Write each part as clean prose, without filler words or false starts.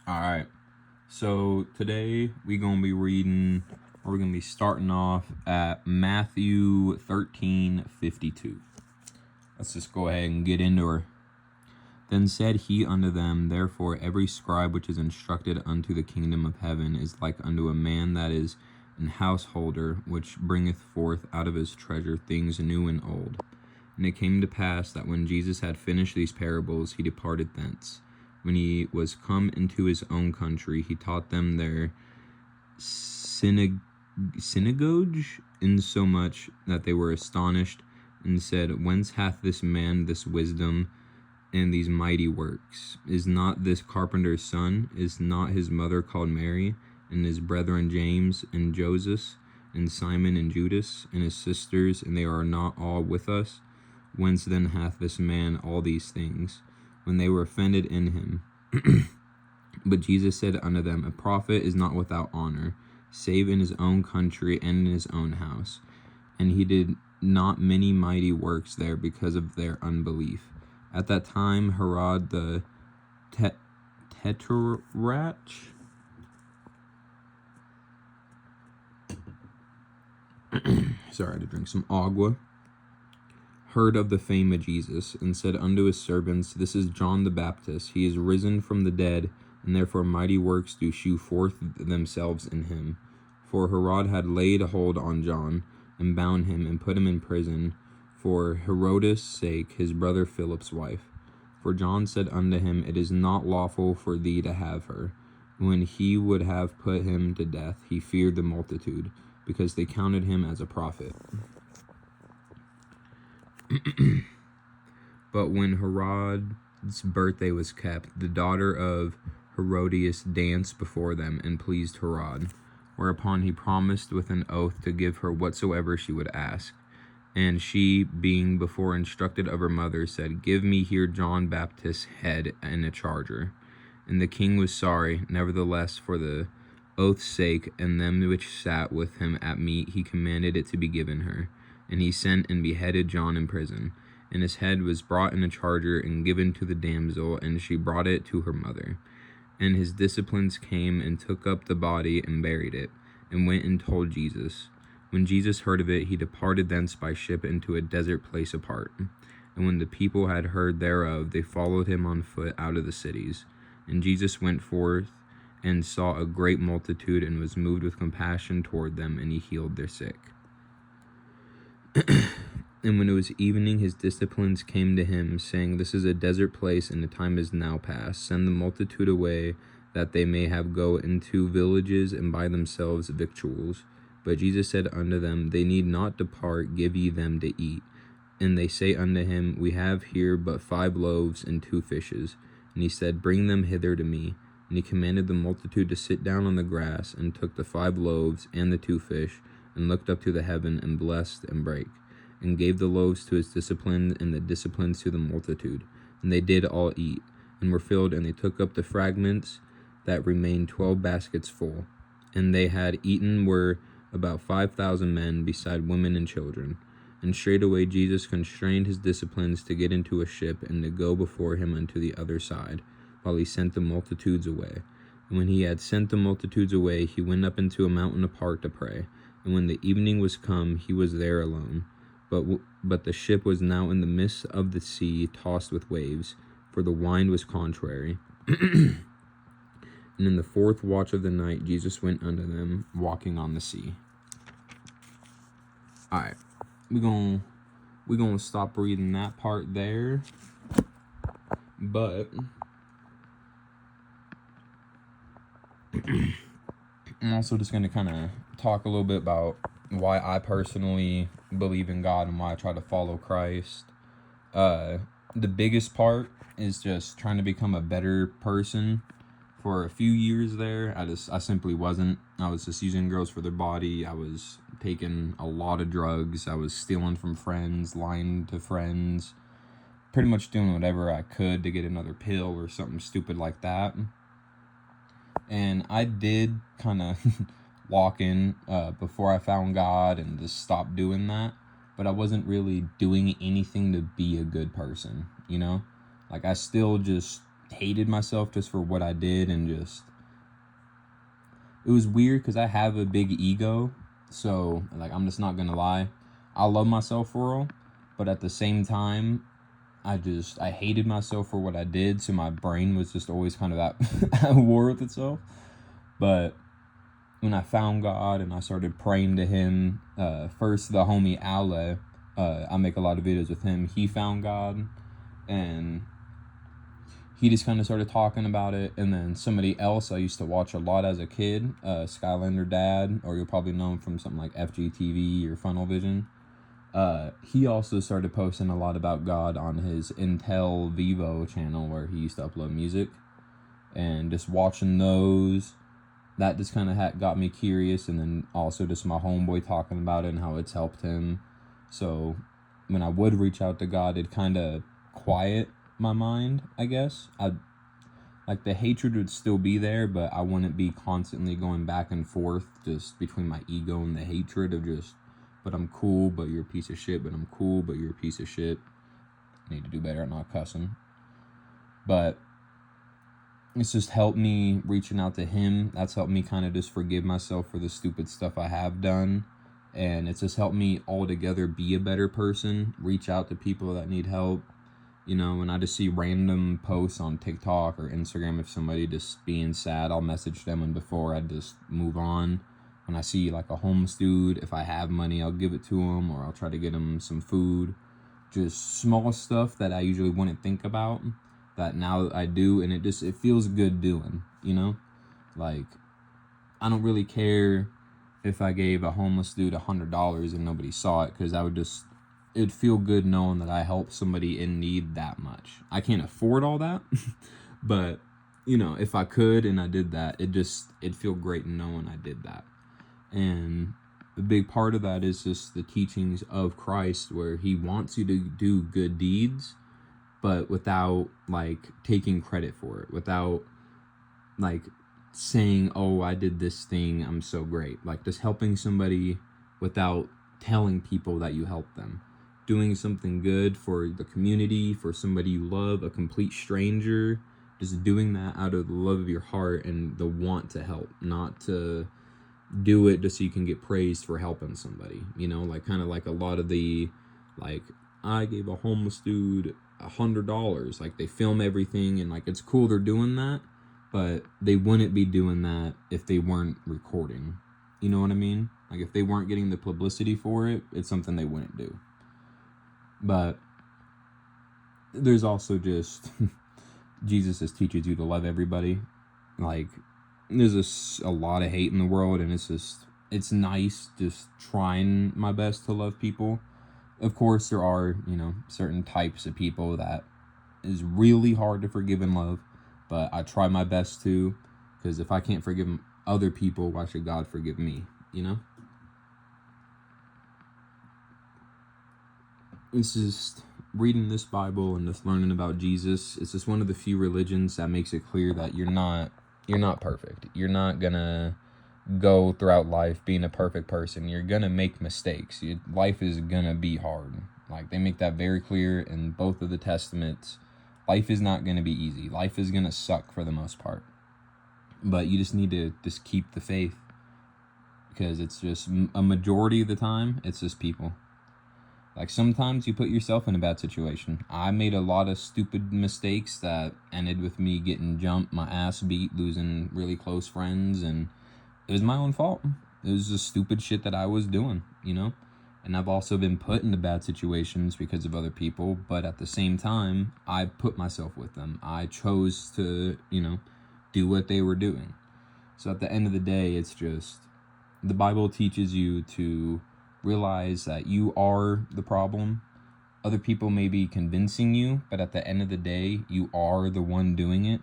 All right. So today we're gonna be starting off at Matthew 13:52. Let's just go ahead and get into her. Then said he unto them, Therefore every scribe which is instructed unto the kingdom of heaven is like unto a man that is an householder, which bringeth forth out of his treasure things new and old. And it came to pass that when Jesus had finished these parables, he departed thence. When he was come into his own country, he taught them their synagogue, insomuch that they were astonished, and said, Whence hath this man this wisdom and these mighty works? Is not this carpenter's son? Is not his mother called Mary, and his brethren James and Joseph, and Simon and Judas, and his sisters, and they are not all with us? Whence then hath this man all these things? When they were offended in him. But Jesus said unto them, A prophet is not without honor, save in his own country and in his own house. And he did not many mighty works there because of their unbelief. At that time Herod the Tetrarch sorry, I had to drink some agua, heard of the fame of Jesus, and said unto his servants, This is John the Baptist. He is risen from the dead, and therefore mighty works do shew forth themselves in him. For Herod had laid hold on John, and bound him, and put him in prison, for Herodes' sake, his brother Philip's wife. For John said unto him, It is not lawful for thee to have her. When he would have put him to death, he feared the multitude, because they counted him as a prophet. But when Herod's birthday was kept, the daughter of Herodias danced before them, and pleased Herod. Whereupon he promised with an oath to give her whatsoever she would ask. And she, being before instructed of her mother, said, Give me here John Baptist's head in a charger. And the king was sorry. Nevertheless, for the oath's sake, and them which sat with him at meat, he commanded it to be given her. And he sent and beheaded John in prison. And his head was brought in a charger and given to the damsel, and she brought it to her mother. And his disciples came and took up the body and buried it, and went and told Jesus. When Jesus heard of it, he departed thence by ship into a desert place apart. And when the people had heard thereof, they followed him on foot out of the cities. And Jesus went forth and saw a great multitude, and was moved with compassion toward them, and he healed their sick. And when it was evening, his disciples came to him, saying, This is a desert place, and the time is now past. Send the multitude away, that they may have go into villages and buy themselves victuals. But Jesus said unto them, They need not depart, give ye them to eat. And they say unto him, We have here but 5 loaves and 2 fishes. And he said, Bring them hither to me. And he commanded the multitude to sit down on the grass, and took the 5 loaves and the 2 fish, and looked up to the heaven, and blessed, and brake, and gave the loaves to his disciples, and the disciples to the multitude. And they did all eat, and were filled, and they took up the fragments that remained 12 baskets full. And they had eaten were about 5,000 men, beside women and children. And straightway Jesus constrained his disciples to get into a ship, and to go before him unto the other side, while he sent the multitudes away. And when he had sent the multitudes away, he went up into a mountain apart to pray. And when the evening was come, he was there alone. But the ship was now in the midst of the sea, tossed with waves, for the wind was contrary. And in the 4th watch of the night, Jesus went unto them, walking on the sea. All right, we're gonna stop reading that part there. But I'm also just gonna kind of talk a little bit about why I personally believe in God and why I try to follow Christ. The biggest part is just trying to become a better person. For a few years there, I simply wasn't. I was just using girls for their body. I was taking a lot of drugs. I was stealing from friends, lying to friends, pretty much doing whatever I could to get another pill or something stupid like that. And I did kind of walk in before I found God and just stopped doing that. But I wasn't really doing anything to be a good person, you know? Like, I still just hated myself just for what I did, and just, it was weird because I have a big ego. So, like, I'm just not gonna lie, I love myself for real, but at the same time, I hated myself for what I did, so my brain was just always kind of at war with itself. But when I found God and I started praying to Him, first the homie Ale, I make a lot of videos with him. He found God, and he just kind of started talking about it. And then somebody else I used to watch a lot as a kid, Skylander Dad, or you'll probably know him from something like FGTV or Funnel Vision. He also started posting a lot about God on his Intel Vivo channel, where he used to upload music. And just watching those, that just kind of got me curious. And then also just my homeboy talking about it and how it's helped him. So when I would reach out to God, it'd kind of quiet my mind, I guess. Like, the hatred would still be there, but I wouldn't be constantly going back and forth just between my ego and the hatred of just, but I'm cool, but you're a piece of shit, but I'm cool, but you're a piece of shit. I need to do better at not cussing. But it's just helped me reaching out to Him. That's helped me kind of just forgive myself for the stupid stuff I have done. And it's just helped me altogether be a better person, reach out to people that need help. You know, when I just see random posts on TikTok or Instagram of somebody just being sad, I'll message them, and before I just move on. When I see like a homeless dude, if I have money, I'll give it to him, or I'll try to get him some food. Just small stuff that I usually wouldn't think about, that now I do, and it feels good doing, you know? Like, I don't really care if I gave a homeless dude $100 and nobody saw it, because it'd feel good knowing that I helped somebody in need that much. I can't afford all that, but, you know, if I could and I did that, it'd feel great knowing I did that. And a big part of that is just the teachings of Christ, where He wants you to do good deeds, but without, like, taking credit for it, without, like, saying, oh, I did this thing, I'm so great. Like, just helping somebody without telling people that you helped them. Doing something good for the community, for somebody you love, a complete stranger. Just doing that out of the love of your heart and the want to help, not to do it just so you can get praised for helping somebody. You know, like, kind of like a lot of the, like, I gave a homeless dude $100. Like, they film everything, and, like, it's cool they're doing that, but they wouldn't be doing that if they weren't recording. You know what I mean? Like, if they weren't getting the publicity for it, it's something they wouldn't do. But there's also just Jesus just teaches you to love everybody. Like, there's a lot of hate in the world, and it's nice just trying my best to love people. Of course, there are, you know, certain types of people that is really hard to forgive and love, but I try my best to, because if I can't forgive other people, why should God forgive me, you know? It's just reading this Bible and just learning about Jesus. It's just one of the few religions that makes it clear that you're not perfect. You're not gonna go throughout life being a perfect person. You're gonna make mistakes. Life is gonna be hard. Like, they make that very clear in both of the Testaments. Life is not gonna be easy. Life is gonna suck for the most part. But you just need to just keep the faith, because it's just a majority of the time, it's just people. Like, sometimes you put yourself in a bad situation. I made a lot of stupid mistakes that ended with me getting jumped, my ass beat, losing really close friends, and it was my own fault. It was just stupid shit that I was doing, you know? And I've also been put into bad situations because of other people, but at the same time, I put myself with them. I chose to, you know, do what they were doing. So at the end of the day, it's just, the Bible teaches you to realize that you are the problem. Other people may be convincing you, but at the end of the day, you are the one doing it.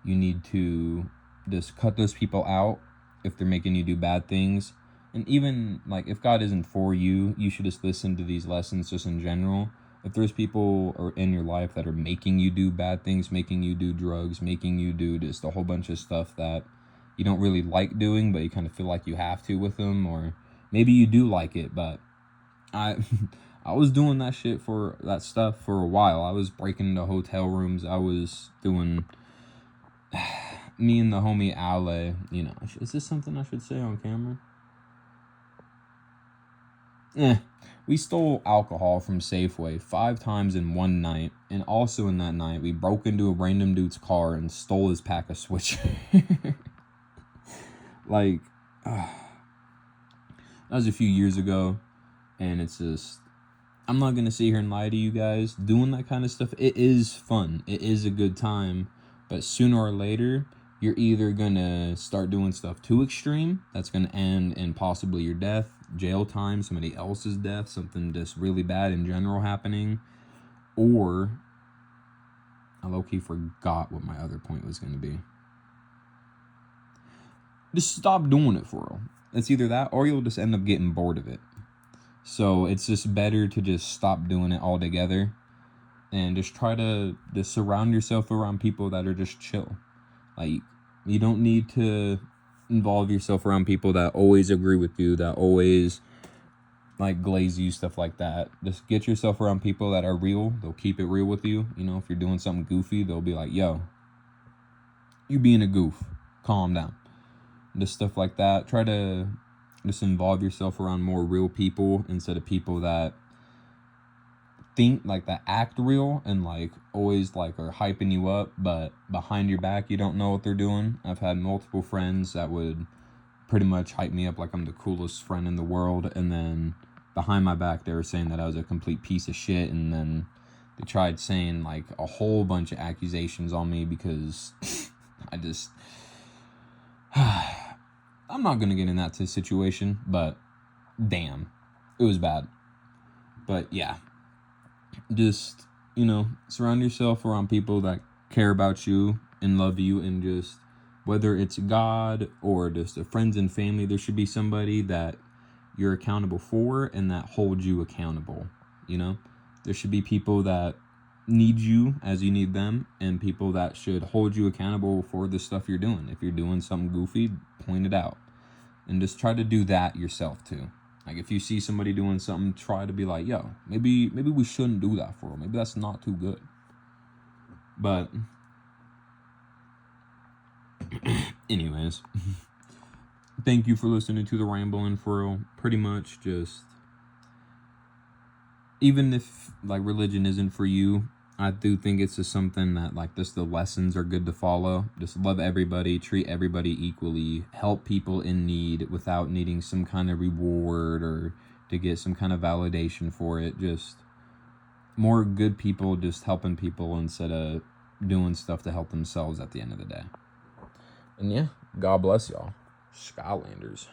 You need to just cut those people out if they're making you do bad things. And even, like, if God isn't for you, you should just listen to these lessons just in general. If there's people in your life that are making you do bad things, making you do drugs, making you do just a whole bunch of stuff that you don't really like doing, but you kind of feel like you have to with them, or maybe you do like it, but I I was doing that shit for that stuff for a while. I was breaking into hotel rooms. I was doing me and the homie Ale, you know, is this something I should say on camera? We stole alcohol from Safeway 5 times in one night, and also in that night, we broke into a random dude's car and stole his pack of Switch. Like, that was a few years ago, and it's just, I'm not gonna sit here and lie to you guys. Doing that kind of stuff, it is fun. It is a good time, but sooner or later, you're either gonna start doing stuff too extreme that's gonna end in possibly your death, jail time, somebody else's death, something just really bad in general happening, or I low-key forgot what my other point was gonna be. Just stop doing it for real. It's either that or you'll just end up getting bored of it. So it's just better to just stop doing it altogether and just try to just surround yourself around people that are just chill. Like, you don't need to involve yourself around people that always agree with you, that always like glaze you, stuff like that. Just get yourself around people that are real. They'll keep it real with you. You know, if you're doing something goofy, they'll be like, yo, you being a goof, calm down. Just stuff like that. Try to just involve yourself around more real people instead of people that think like that act real and like always like are hyping you up, but behind your back you don't know what they're doing. I've had multiple friends that would pretty much hype me up like I'm the coolest friend in the world, and then behind my back they were saying that I was a complete piece of shit, and then they tried saying like a whole bunch of accusations on me because I just I'm not gonna get in that situation, but damn, it was bad. But yeah, just, you know, surround yourself around people that care about you and love you, and just whether it's God or just friends and family, there should be somebody that you're accountable for and that holds you accountable. You know, there should be people that need you as you need them, and people that should hold you accountable for the stuff you're doing. If you're doing something goofy, point it out, and just try to do that yourself too. Like, if you see somebody doing something, try to be like, yo, maybe we shouldn't do that for them. Maybe that's not too good. But anyways, thank you for listening to the Rambling for real. Pretty much just, even if like religion isn't for you, I do think it's just something that like just the lessons are good to follow. Just love everybody, treat everybody equally, help people in need without needing some kind of reward or to get some kind of validation for it. Just more good people just helping people instead of doing stuff to help themselves at the end of the day. And yeah, God bless y'all. Skylanders.